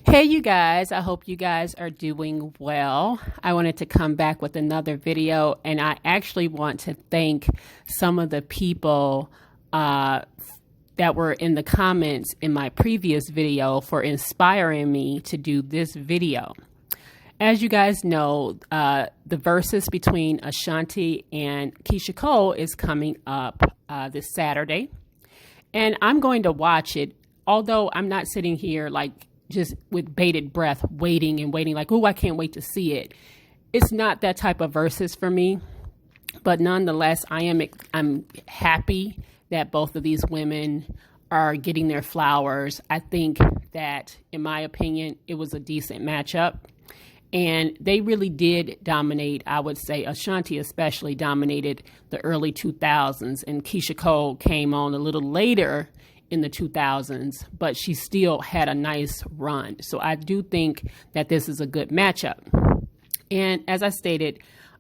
Hey, you guys, I hope you guys are doing well. I wanted to come back with another video, and I actually want to thank some of the people that were in the comments in my previous video for inspiring me to do this video. As you guys know, the Verzuz between Ashanti and Keyshia Cole is coming up this Saturday, and I'm going to watch it, although I'm not sitting here like just with bated breath, waiting and waiting, like, oh, I can't wait to see it. It's not that type of Verzuz for me, but nonetheless, I'm happy that both of these women are getting their flowers. I think that, in my opinion, it was a decent matchup, and they really did dominate. I would say Ashanti especially dominated the early 2000s, and Keyshia Cole came on a little later in the 2000s, but she still had a nice run. So I do think that this is a good matchup. And as I stated,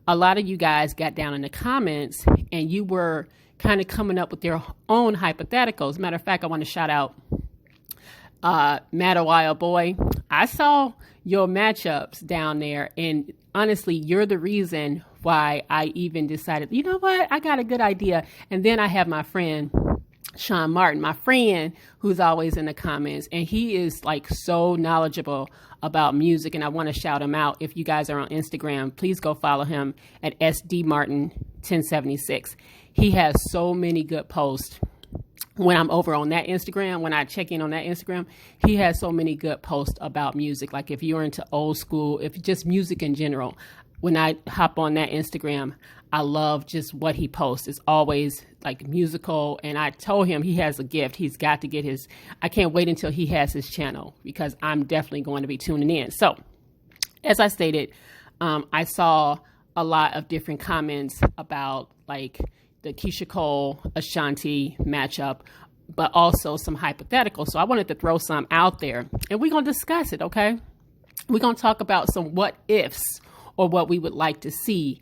a lot of you guys got down in the comments and you were kind of coming up with your own hypotheticals. Matter of fact, I want to shout out Matt a Wild Boy. I saw your matchups down there, and honestly, you're the reason why I even decided, you know what, I got a good idea. And then I have my friend Sean Martin, my friend, who's always in the comments, and he is like so knowledgeable about music, and I want to shout him out. If you guys are on Instagram, please go follow him at SDMartin1076. He has so many good posts. When I'm over on that Instagram, when I check in on that Instagram, he has so many good posts about music. Like if you're into old school, if just music in general, when I hop on that Instagram, I love just what he posts. It's always like musical. And I told him he has a gift. He's got to get his, I can't wait until he has his channel, because I'm definitely going to be tuning in. So as I stated, I saw a lot of different comments about like the Keyshia Cole Ashanti matchup, but also some hypotheticals. So I wanted to throw some out there, and we're going to discuss it. Okay. We're going to talk about some what ifs, or what we would like to see.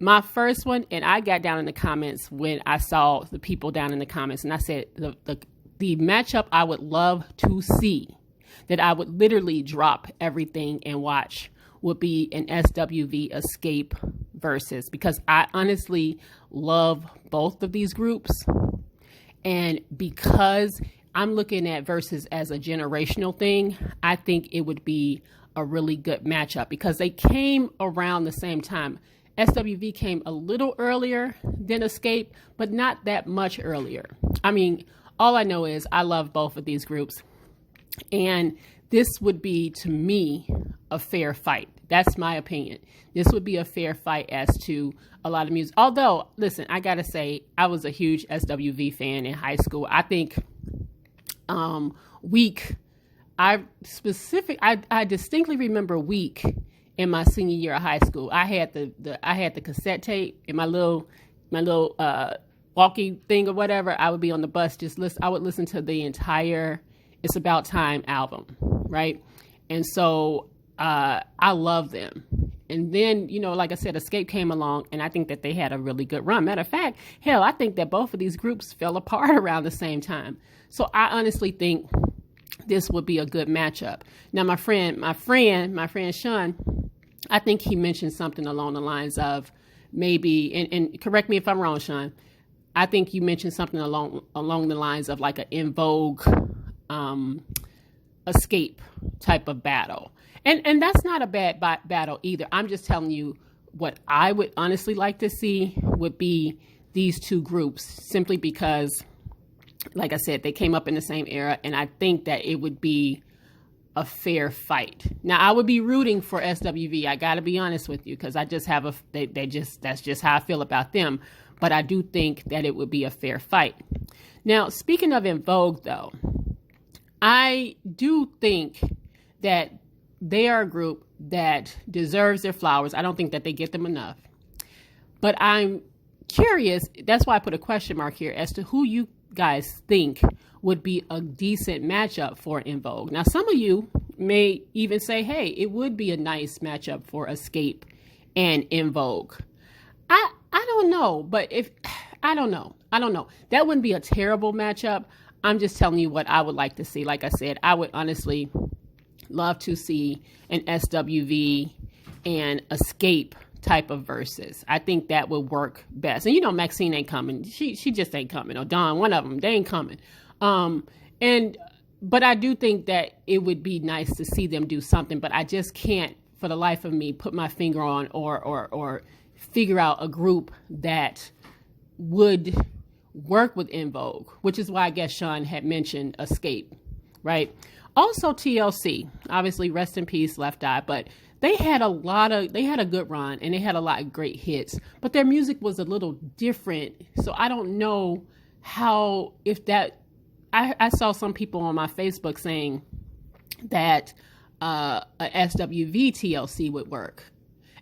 My first one, and I got down in the comments when I saw the people down in the comments, and I said the matchup I would love to see, that I would literally drop everything and watch, would be an SWV Xscape Verzuz, because I honestly love both of these groups. And because I'm looking at Verzuz as a generational thing, I think it would be a really good matchup, because they came around the same time. SWV came a little earlier than Xscape, but not that much earlier. I mean, all I know is I love both of these groups, and this would be, to me, a fair fight. That's my opinion. This would be a fair fight as to a lot of music. Although, listen, I gotta say, I was a huge SWV fan in high school. I think Week, I distinctly remember Week in my senior year of high school. I had the cassette tape in my little walkie thing or whatever. I would be on the bus, I would listen to the entire It's About Time album, right? And so I love them. And then, like I said, Xscape came along, and I think that they had a really good run. Matter of fact, hell, I think that both of these groups fell apart around the same time. So I honestly think this would be a good matchup. Now, my friend Sean, I think he mentioned something along the lines of maybe, and correct me if I'm wrong, Sean, I think you mentioned something along the lines of like an In Vogue Xscape type of battle. And that's not a bad battle either. I'm just telling you what I would honestly like to see would be these two groups, simply because, like I said, they came up in the same era, and I think that it would be a fair fight. Now, I would be rooting for SWV. I got to be honest with you, because I just have that's just how I feel about them. But I do think that it would be a fair fight. Now, speaking of In Vogue, though, I do think that they are a group that deserves their flowers. I don't think that they get them enough. But I'm curious, that's why I put a question mark here, as to who you guys think would be a decent matchup for In Vogue. Now, some of you may even say, hey, it would be a nice matchup for Xscape and In Vogue. I don't know, but I don't know. That wouldn't be a terrible matchup. I'm just telling you what I would like to see. Like I said, I would honestly love to see an SWV and Xscape type of verses. I think that would work best. And Maxine ain't coming. She just ain't coming. Or Dawn, one of them, they ain't coming. But I do think that it would be nice to see them do something, but I just can't for the life of me put my finger on or figure out a group that would work with En Vogue, which is why I guess Sean had mentioned Xscape, right? Also TLC, obviously rest in peace, Left Eye, but they had a good run and they had a lot of great hits, but their music was a little different. So I don't know I saw some people on my Facebook saying that a SWV TLC would work.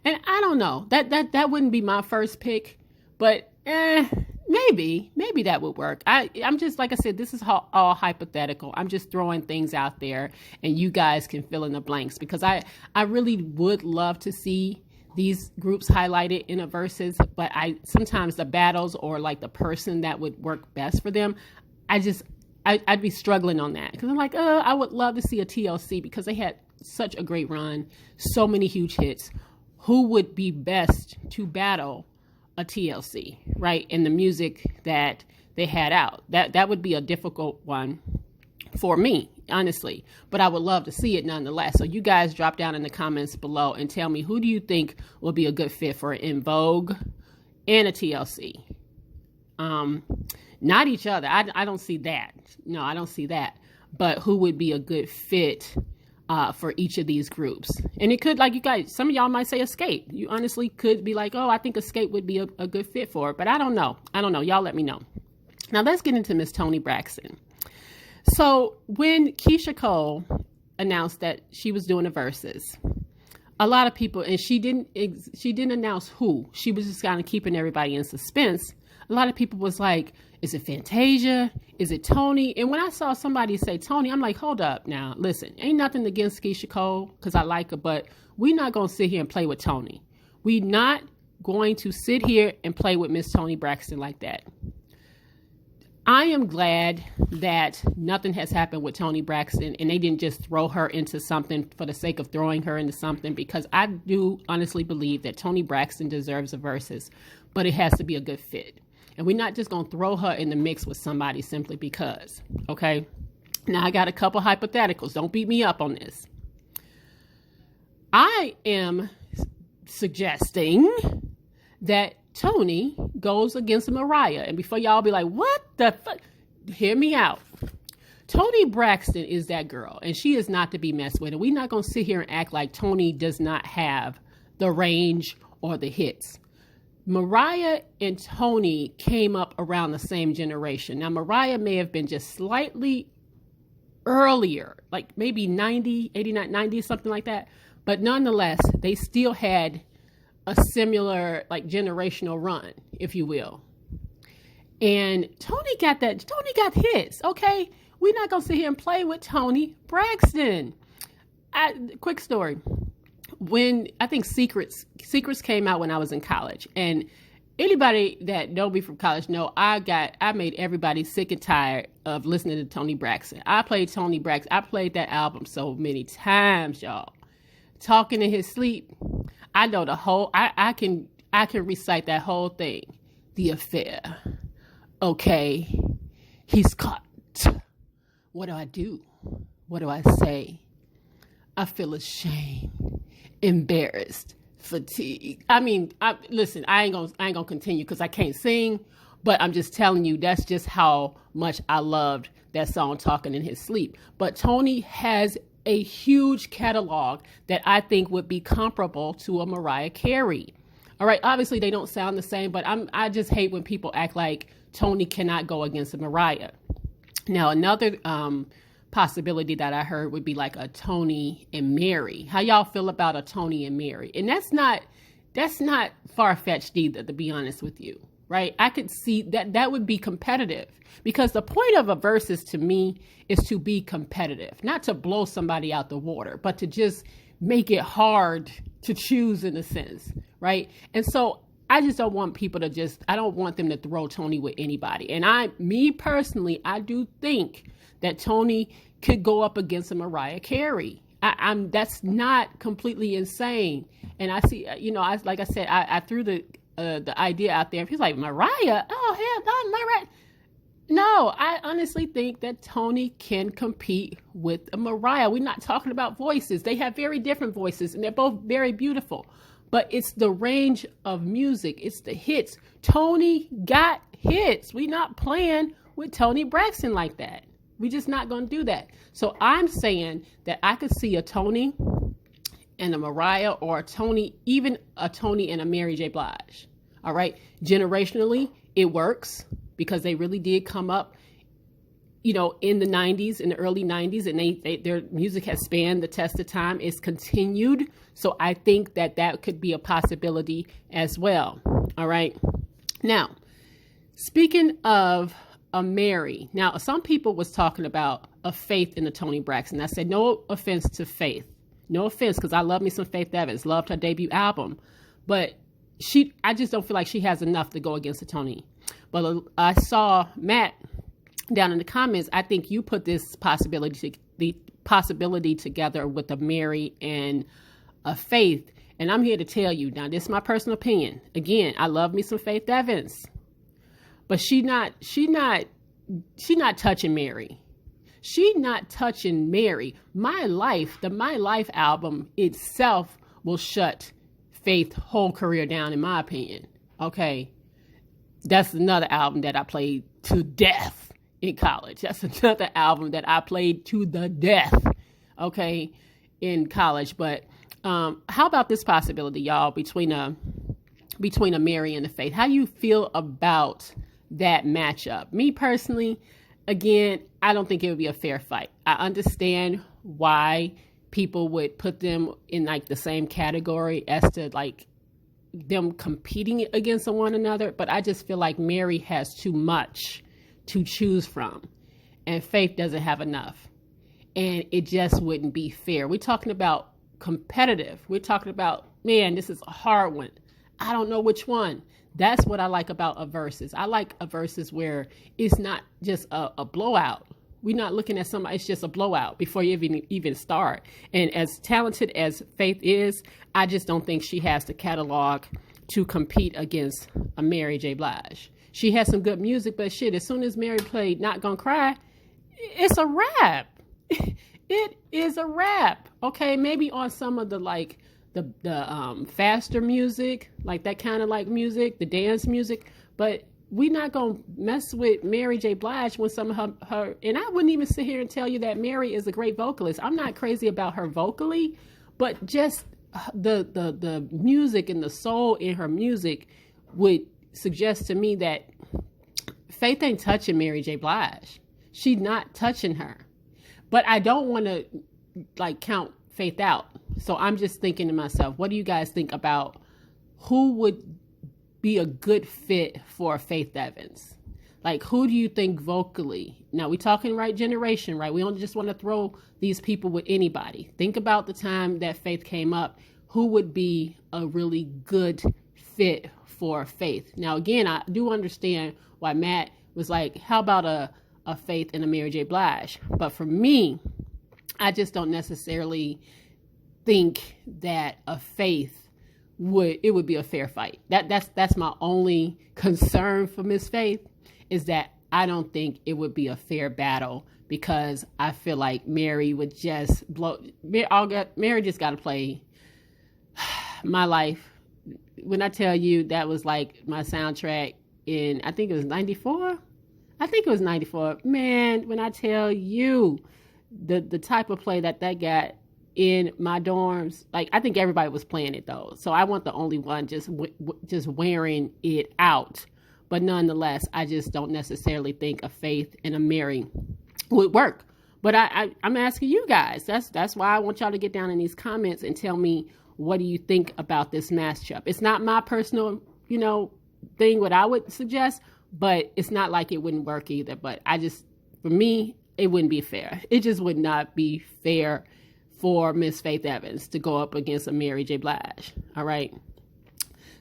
And I don't know, that wouldn't be my first pick, but maybe that would work. I'm just, like I said, this is all hypothetical. I'm just throwing things out there and you guys can fill in the blanks, because I really would love to see these groups highlighted in a versus, but sometimes the battles or like the person that would work best for them, I'd be struggling on that, because I'm like, I would love to see a TLC because they had such a great run, so many huge hits. Who would be best to battle a TLC, right? In the music that they had out. That would be a difficult one for me, honestly, but I would love to see it nonetheless. So you guys drop down in the comments below and tell me, who do you think will be a good fit for En Vogue and a TLC? Not each other. I don't see that. No, I don't see that. But who would be a good fit for each of these groups? And it could, like you guys, some of y'all might say Xscape. You honestly could be like, I think Xscape would be a good fit for it. But I don't know. Y'all let me know. Now let's get into Miss Toni Braxton. So when Keyshia Cole announced that she was doing a versus, a lot of people, and she didn't announce who. She was just kind of keeping everybody in suspense. A lot of people was like, is it Fantasia? Is it Toni? And when I saw somebody say Toni, I'm like, hold up now. Listen, ain't nothing against Keyshia Cole because I like her, but we're not going to sit here and play with Toni. We're not going to sit here and play with Miss Toni Braxton like that. I am glad that nothing has happened with Toni Braxton and they didn't just throw her into something for the sake of throwing her into something, because I do honestly believe that Toni Braxton deserves a versus, but it has to be a good fit. And we're not just going to throw her in the mix with somebody simply because, okay? Now, I got a couple hypotheticals. Don't beat me up on this. I am suggesting that Toni goes against Mariah. And before y'all be like, what the fuck? Hear me out. Toni Braxton is that girl, and she is not to be messed with. And we're not going to sit here and act like Toni does not have the range or the hits. Mariah and Toni came up around the same generation. Now, Mariah may have been just slightly earlier, like maybe 90, 89, 90, something like that. But nonetheless, they still had a similar, like, generational run, if you will. And Toni got hits, okay? We're not going to sit here and play with Toni Braxton. Quick story. When I think Secrets came out when I was in college, and anybody that know me from college know I made everybody sick and tired of listening to Toni Braxton. I played Toni Braxton. I played that album so many times, y'all. Talking in His Sleep. I know the whole. I can recite that whole thing. The Affair. Okay, he's caught. What do I do? What do I say? I feel ashamed, embarrassed, fatigued. I mean, listen, I ain't gonna continue because I can't sing, but I'm just telling you, that's just how much I loved that song, Talking in His Sleep. But Toni has a huge catalog that I think would be comparable to a Mariah Carey. All right, obviously they don't sound the same, but I just hate when people act like Toni cannot go against a Mariah. Now, another possibility that I heard would be like a Toni and Mary. How y'all feel about a Toni and Mary? And that's not far-fetched either, to be honest with you, right? I could see that would be competitive, because the point of a versus to me is to be competitive, not to blow somebody out the water, but to just make it hard to choose in a sense, right? And so I just don't want people to I don't want them to throw Toni with anybody. And me personally, I do think that Toni could go up against a Mariah Carey. That's not completely insane. And I see, like I said, I threw the idea out there. He's like, Mariah? Oh, hell no, Mariah. No, I honestly think that Toni can compete with a Mariah. We're not talking about voices. They have very different voices, and they're both very beautiful. But it's the range of music. It's the hits. Toni got hits. We're not playing with Toni Braxton like that. We're just not going to do that. So I'm saying that I could see a Toni and a Mariah, or a Toni, even a Toni and a Mary J. Blige. All right. Generationally, it works because they really did come up, in the 90s, in the early 90s, and their music has spanned the test of time. It's continued. So I think that could be a possibility as well. All right. Now, speaking of a Mary, now some people was talking about a Faith in the Toni Braxton. I said, no offense to Faith. No offense, because I love me some Faith Evans. Loved her debut album. But I just don't feel like she has enough to go against the Toni. But I saw Matt down in the comments. I think you put this the possibility together with a Mary and a Faith. And I'm here to tell you, now this is my personal opinion. Again, I love me some Faith Evans. But she not touching Mary. She not touching Mary. My Life, the My Life album itself will shut Faith's whole career down, in my opinion. Okay. That's another album that I played to death in college. That's another album that I played to the death, okay, in college. But how about this possibility, y'all, between a Mary and a Faith? How do you feel about that matchup? Me personally, again, I don't think it would be a fair fight. I understand why people would put them in like the same category as to like them competing against one another, but I just feel like Mary has too much to choose from and Faith doesn't have enough, and it just wouldn't be fair. We're talking about competitive. We're talking about, man, this is a hard one. I don't know which one. That's what I like about a Verzuz. I like a Verzuz where it's not just a blowout. We're not looking at somebody, it's just a blowout before you even start. And as talented as Faith is, I just don't think she has the catalog to compete against a Mary J. Blige. She has some good music, but shit, as soon as Mary played Not Gonna Cry, it's a wrap. It is a wrap. Okay, maybe on some of the like the faster music, like that kind of like music, the dance music, but we're not going to mess with Mary J. Blige when some of her, and I wouldn't even sit here and tell you that Mary is a great vocalist. I'm not crazy about her vocally, but just the music and the soul in her music would suggest to me that Faith ain't touching Mary J. Blige. She's not touching her. But I don't want to like count Faith out. So I'm just thinking to myself, what do you guys think about who would be a good fit for Faith Evans? Like, who do you think vocally? Now, we're talking right generation, right? We don't just want to throw these people with anybody. Think about the time that Faith came up. Who would be a really good fit for Faith? Now, again, I do understand why Matt was like, how about a Faith and a Mary J. Blige? But for me, I just don't necessarily think that a Faith would be a fair fight. That's my only concern for Miss Faith, is that I don't think it would be a fair battle, because I feel like Mary would just blow. Mary just got to play My Life. When I tell you that was like my soundtrack in, I think it was 94. I think it was 94. Man, when I tell you the type of play that got in my dorms, like, I think everybody was playing it though. So I wasn't the only one just wearing it out. But nonetheless, I just don't necessarily think a Faith and a Mary would work. But I'm asking you guys. That's why I want y'all to get down in these comments and tell me, what do you think about this matchup? It's not my personal, thing, what I would suggest, but it's not like it wouldn't work either. But for me, it wouldn't be fair. It just would not be fair for Miss Faith Evans to go up against a Mary J. Blige. All right.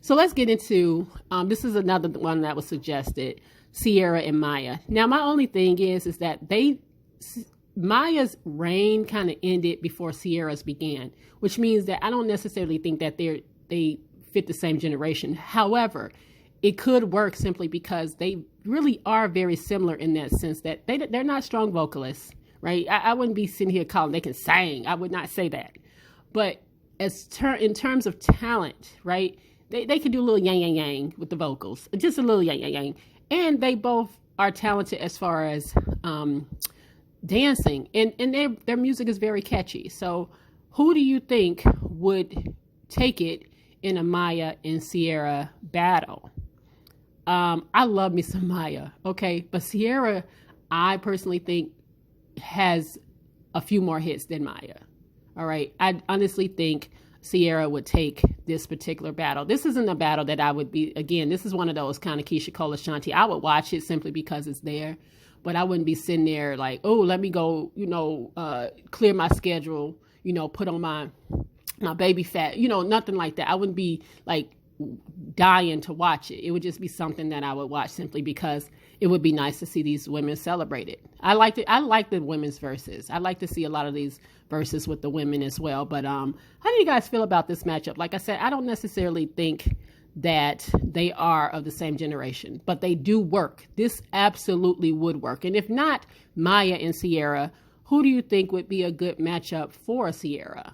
So let's get into, this is another one that was suggested, Ciara and Mya. Now, my only thing is that Maya's reign kind of ended before Ciara's began, which means that I don't necessarily think that they fit the same generation. However, it could work simply because they really are very similar in that sense that they're not strong vocalists, right? I wouldn't be sitting here calling they can sing. I would not say that. But in terms of talent, right, they can do a little yang, yang, yang with the vocals, just a little yang, yang, yang. And they both are talented as far as dancing, and their music is very catchy. So who do you think would take it in a Mya and Ciara battle? I love me some Mya, okay? But Ciara, I personally think, has a few more hits than Mya. All right. I honestly think Ciara would take this particular battle. This isn't a battle that I would be, again, this is one of those kind of Keisha Cole Ashanti. I would watch it simply because it's there, but I wouldn't be sitting there like, oh, let me go, clear my schedule, put on my baby fat, nothing like that. I wouldn't be like dying to watch it. It would just be something that I would watch simply because it would be nice to see these women celebrated. I like the women's verses. I like to see a lot of these verses with the women as well. But how do you guys feel about this matchup? Like I said, I don't necessarily think that they are of the same generation, but they do work. This absolutely would work. And if not Mya and Ciara, who do you think would be a good matchup for Ciara?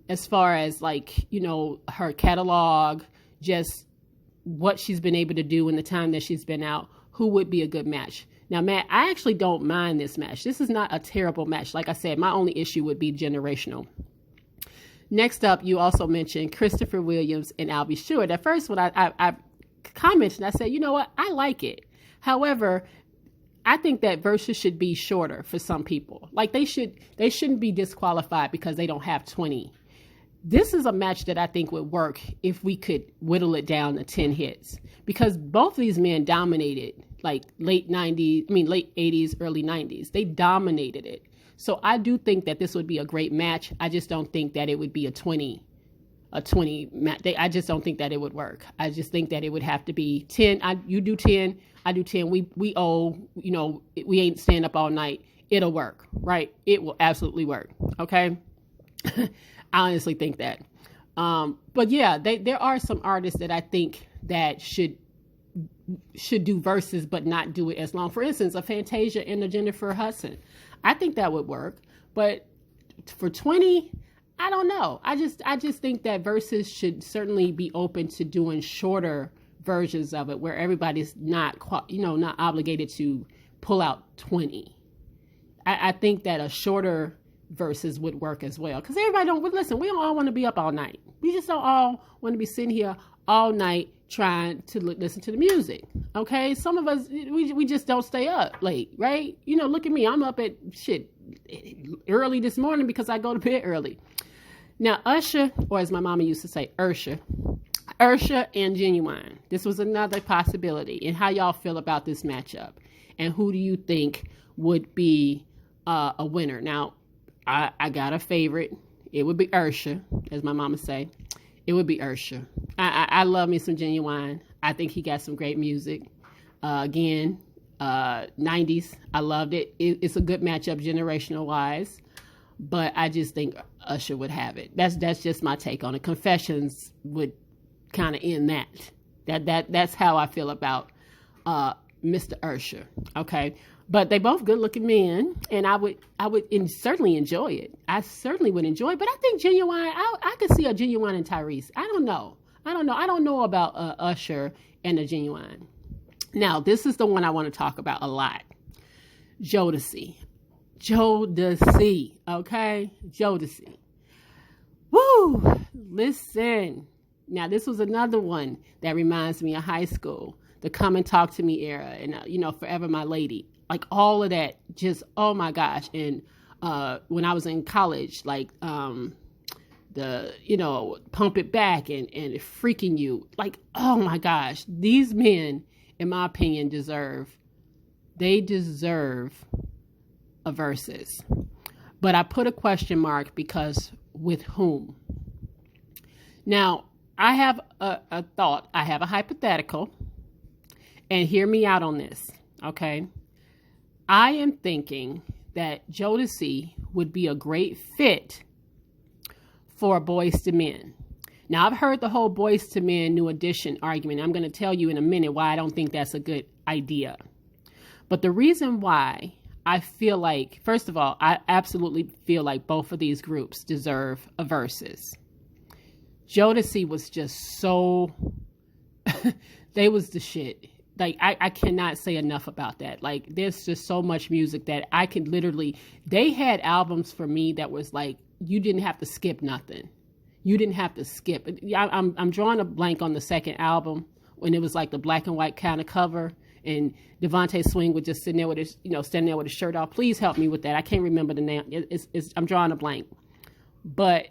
As far as her catalog, just what she's been able to do in the time that she's been out, who would be a good match? Now, Matt, I actually don't mind this match. This is not a terrible match. Like I said, my only issue would be generational. Next up, you also mentioned Christopher Williams and Albie Stewart. At first, when I commented, I said, you know what? I like it. However, I think that Verzuz should be shorter for some people. Like they shouldn't be disqualified because they don't have 20. This is a match that I think would work if we could whittle it down to 10 hits, because both of these men dominated like late 80s, early 90s. They dominated it. So I do think that this would be a great match. I just don't think that it would be a 20 match. I just don't think that it would work. I just think that it would have to be 10. You do 10. I do 10. We we ain't staying up all night. It'll work, right? It will absolutely work. Okay. I honestly think that. But yeah, there are some artists that I think that should do verses, but not do it as long. For instance, a Fantasia and a Jennifer Hudson. I think that would work. But for 20, I don't know. I just think that Verzuz should certainly be open to doing shorter versions of it where everybody's not obligated to pull out 20. I think that a shorter Verzuz would work as well, because everybody we don't all want to be up all night. We just don't all want to be sitting here all night trying to listen to the music. Okay, some of us we just don't stay up late, right? Look at me, I'm up at early this morning because I go to bed early. Now Usher, or as my mama used to say, Usher and Ginuwine. This was another possibility. And how y'all feel about this matchup, and who do you think would be a winner? Now, I got a favorite. It would be Usher, as my mama say. It would be Usher. I love me some Ginuwine. I think he got some great music. Again, 90s. I loved it. It's a good matchup generational wise, but I just think Usher would have it. That's just my take on it. Confessions would kind of end that. That's how I feel about Mr. Usher. Okay. But they both good looking men, and I would certainly enjoy it. I certainly would enjoy it. But I think Ginuwine, I could see a Ginuwine and Tyrese. I don't know. I don't know about Usher and a Ginuwine. Now, this is the one I want to talk about a lot. Jodeci. Okay? Jodeci. Woo! Listen. Now, this was another one that reminds me of high school. The Come and Talk to Me era, and Forever My Lady. Like all of that, just, oh my gosh. And when I was in college, like the Pump It Back and Freaking You, like, oh my gosh, these men, in my opinion, deserve a Verzuz. But I put a question mark because with whom? Now, I have a thought. I have a hypothetical, and hear me out on this, okay? I am thinking that Jodeci would be a great fit for Boyz II Men. Now, I've heard the whole Boyz II Men New Edition argument. I'm going to tell you in a minute why I don't think that's a good idea. But the reason why I feel like, first of all, I absolutely feel like both of these groups deserve a Verzuz. Jodeci was just so, they was the shit. Like, I cannot say enough about that. Like, there's just so much music that I could literally, they had albums for me that was like, you didn't have to skip nothing. You didn't have to skip. I'm drawing a blank on the second album when it was like the black and white kind of cover and Devontae Swing was just sitting there with his, standing there with his shirt off. Please help me with that. I can't remember the name. I'm drawing a blank. But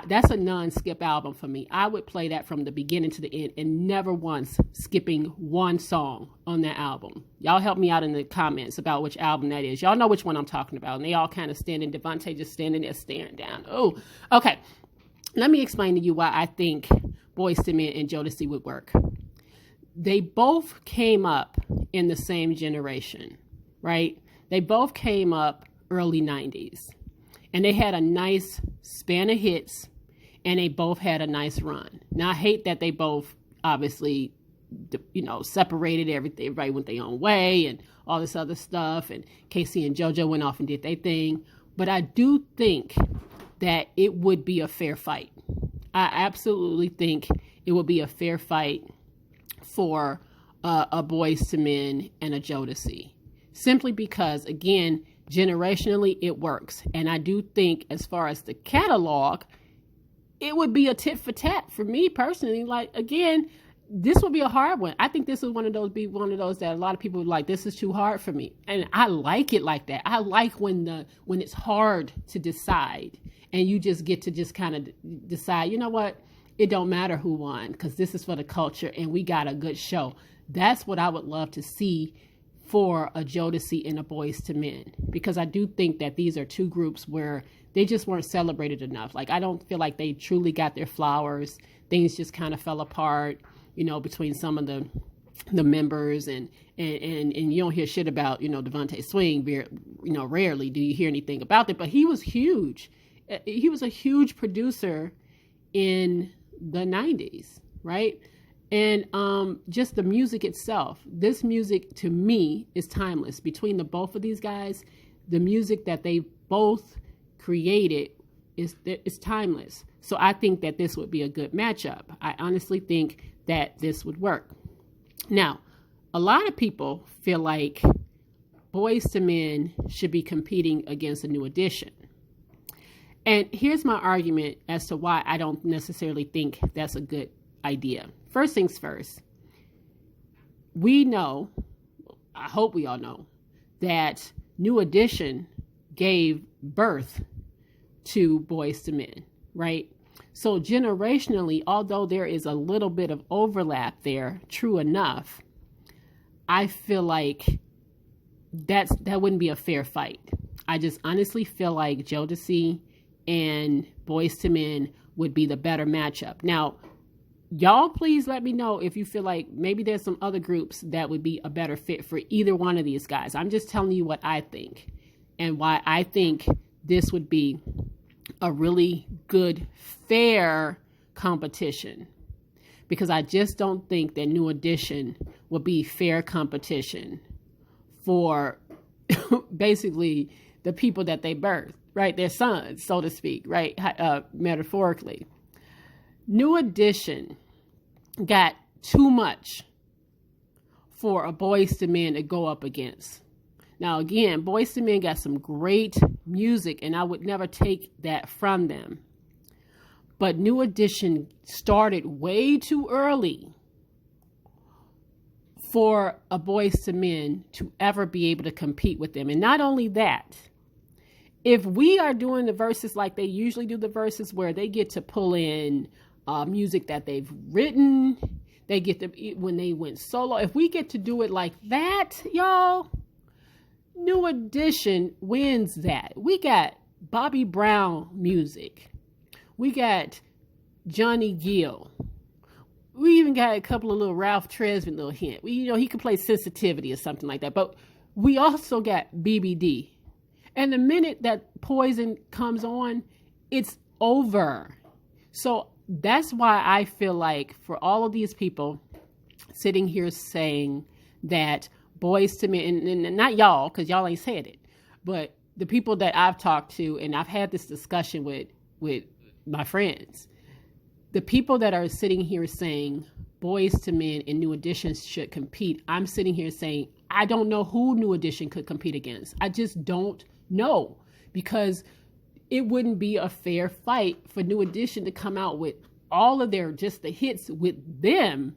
that's a non-skip album for me. I would play that from the beginning to the end and never once skipping one song on that album. Y'all help me out in the comments about which album that is. Y'all know which one I'm talking about. And they all kind of standing, Devontae just standing there staring down. Oh, okay. Let me explain to you why I think Boyz II Men and Jodeci would work. They both came up in the same generation, right? They both came up early 90s. And they had a nice span of hits, and they both had a nice run. Now, I hate that they both obviously, separated everybody went their own way and all this other stuff. And Casey and JoJo went off and did their thing. But I do think that it would be a fair fight. I absolutely think it would be a fair fight for a Boyz II Men and a Jodeci. Simply because, again, generationally it works. And I do think as far as the catalog, it would be a tit for tat for me personally. Like, again, this would be a hard one. I think this would one of those that a lot of people would like, this is too hard for me. And I like it like that. I like when it's hard to decide and you just get to just kind of decide, you know what? It don't matter who won because this is for the culture and we got a good show. That's what I would love to see for a Jodeci and a Boyz II Men, because I do think that these are two groups where they just weren't celebrated enough. Like, I don't feel like they truly got their flowers. Things just kind of fell apart, between some of the members and you don't hear shit about, Devontae Swing. Rarely do you hear anything about it, but he was huge. He was a huge producer in the 90s, right? And just the music itself, this music to me is timeless. Between the both of these guys, the music that they both created is timeless. So I think that this would be a good matchup. I honestly think that this would work. Now, a lot of people feel like Boyz II Men should be competing against a New Edition. And here's my argument as to why I don't necessarily think that's a good idea. First things first, we know, I hope we all know, that New Edition gave birth to Boyz II Men, right? So generationally, although there is a little bit of overlap there, true enough, I feel like that wouldn't be a fair fight. I just honestly feel like Jodeci and Boyz II Men would be the better matchup. Now, y'all please let me know if you feel like maybe there's some other groups that would be a better fit for either one of these guys. I'm just telling you what I think and why I think this would be a really good, fair competition. Because I just don't think that New Edition will be fair competition for basically the people that they birthed, right? Their sons, so to speak, right? Metaphorically. New Edition got too much for a Boyz II Men to go up against. Now, again, Boyz II Men got some great music, and I would never take that from them. But New Edition started way too early for a Boyz II Men to ever be able to compete with them. And not only that, if we are doing the verses like they usually do the verses, where they get to pull in music that they've written, they get to, when they went solo, if we get to do it like that, y'all, New Edition wins that. We got Bobby Brown music. We got Johnny Gill. We even got a couple of little Ralph Tresvant little hint. He could play Sensitivity or something like that. But we also got BBD. And the minute that Poison comes on, it's over. So that's why I feel like for all of these people sitting here saying that Boyz II Men, and not y'all, because y'all ain't said it, but the people that I've talked to, and I've had this discussion with my friends, the people that are sitting here saying Boyz II Men and New Edition should compete, I'm sitting here saying, I don't know who New Edition could compete against. I just don't know, because it wouldn't be a fair fight for New Edition to come out with all of their, just the hits with them,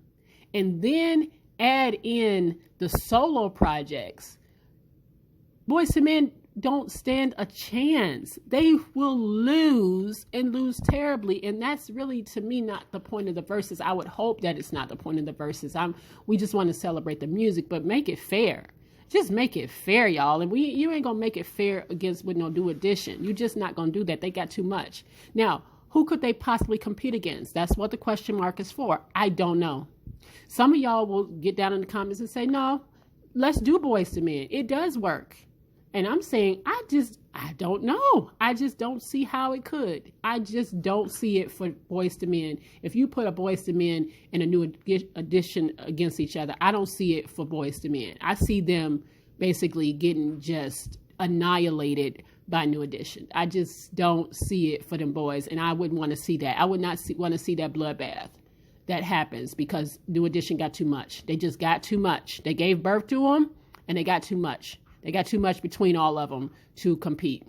and then add in the solo projects. Boyz II Men don't stand a chance. They will lose, and lose terribly. And that's really, to me, not the point of the Verzuz. I would hope that it's not the point of the Verzuz. We just want to celebrate the music, but make it fair. Just make it fair, y'all. And you ain't gonna make it fair against with no New Edition. You just not gonna do that. They got too much. Now, who could they possibly compete against? That's what the question mark is for. I don't know. Some of y'all will get down in the comments and say, no, let's do Boyz II Men. It does work. And I'm saying, I don't know. I just don't see how it could. I just don't see it for Boyz II Men. If you put a Boyz II Men and a New Edition against each other, I don't see it for Boyz II Men. I see them basically getting just annihilated by New Edition. I just don't see it for them boys, and I wouldn't want to see that. I would not want to see that bloodbath that happens, because New Edition got too much. They just got too much. They gave birth to them, and they got too much. They got too much between all of them to compete.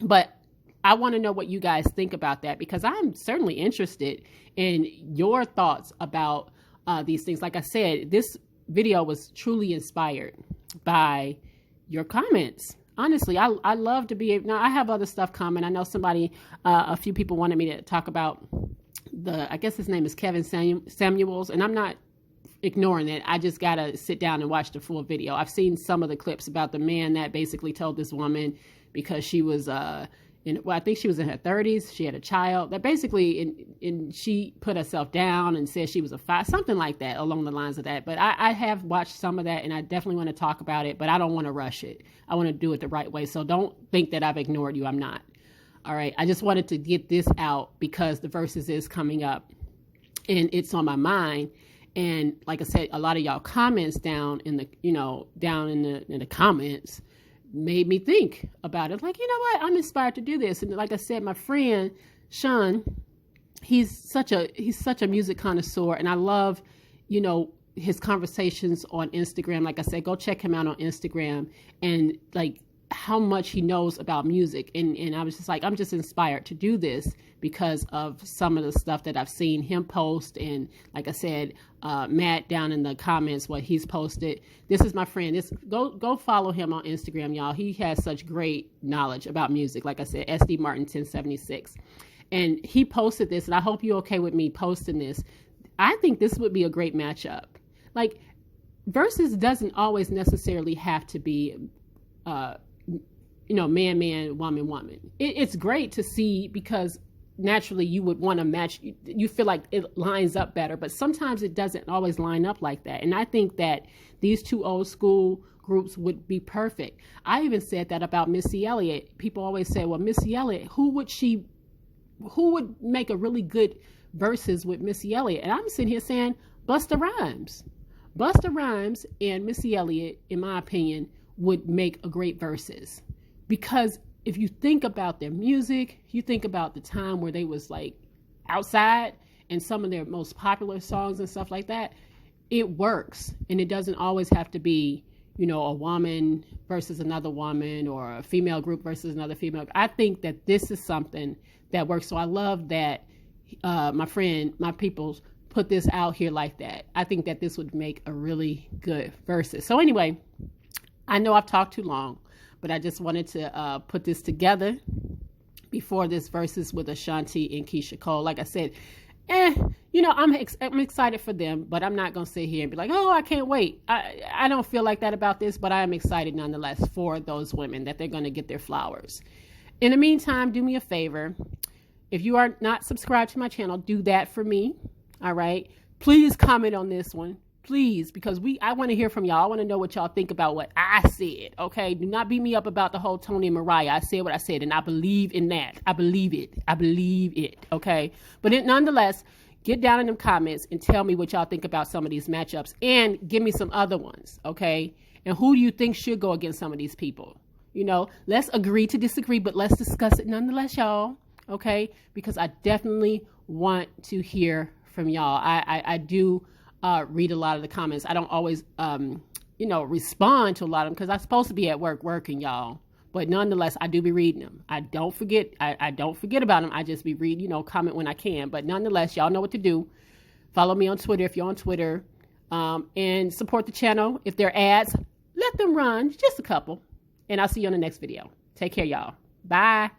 But I want to know what you guys think about that, because I'm certainly interested in your thoughts about these things. Like I said, this video was truly inspired by your comments. Honestly, I love to be able, now I have other stuff coming. I know a few people wanted me to talk about I guess his name is Kevin Samuels, and I'm not ignoring it. I just got to sit down and watch the full video. I've seen some of the clips about the man that basically told this woman, because she was, I think she was in her 30s, she had a child, that basically, and she put herself down and said she was something like that, along the lines of that. But I have watched some of that, and I definitely want to talk about it, but I don't want to rush it. I want to do it the right way. So don't think that I've ignored you. I'm not. All right. I just wanted to get this out because the Verzuz is coming up and it's on my mind. And like I said, a lot of y'all comments down in the comments made me think about it. Like, you know what? I'm inspired to do this. And like I said, my friend Sean, he's such a music connoisseur, and I love, his conversations on Instagram. Like I said, go check him out on Instagram, and like how much he knows about music. And I was just like, I'm just inspired to do this because of some of the stuff that I've seen him post. And like I said, Matt down in the comments, what he's posted. This is my friend. Go follow him on Instagram, y'all. He has such great knowledge about music. Like I said, SD Martin 1076. And he posted this, and I hope you're okay with me posting this. I think this would be a great matchup. Like, Verzuz doesn't always necessarily have to be, man, woman. It's great to see, because naturally you would want to match. You feel like it lines up better, but sometimes it doesn't always line up like that. And I think that these two old school groups would be perfect. I even said that about Missy Elliott. People always say, well, Missy Elliott, who would make a really good Verzuz with Missy Elliott? And I'm sitting here saying Busta Rhymes. Busta Rhymes and Missy Elliott, in my opinion, would make a great Verzuz. Because if you think about their music, you think about the time where they was like outside, and some of their most popular songs and stuff like that, it works. And it doesn't always have to be, a woman versus another woman, or a female group versus another female. I think that this is something that works. So I love that my people put this out here like that. I think that this would make a really good Verzuz. So anyway, I know I've talked too long, but I just wanted to put this together before this Verzuz with Ashanti and Keyshia Cole. Like I said, I'm excited for them, but I'm not going to sit here and be like, oh, I can't wait. I don't feel like that about this, but I am excited nonetheless for those women, that they're going to get their flowers. In the meantime, do me a favor. If you are not subscribed to my channel, do that for me. All right. Please comment on this one. Please, because I want to hear from y'all. I want to know what y'all think about what I said, okay? Do not beat me up about the whole Toni and Mariah. I said what I said, and I believe in that. I believe it, okay? But nonetheless, get down in them comments and tell me what y'all think about some of these matchups, and give me some other ones, okay? And who do you think should go against some of these people? You know, let's agree to disagree, but let's discuss it nonetheless, y'all, okay? Because I definitely want to hear from y'all. I do read a lot of the comments. I don't always, respond to a lot of them because I'm supposed to be at work working, y'all. But nonetheless, I do be reading them. I don't forget. I don't forget about them. I just be reading, comment when I can. But nonetheless, y'all know what to do. Follow me on Twitter if you're on Twitter, and support the channel. If there are ads, let them run, just a couple. And I'll see you on the next video. Take care, y'all. Bye.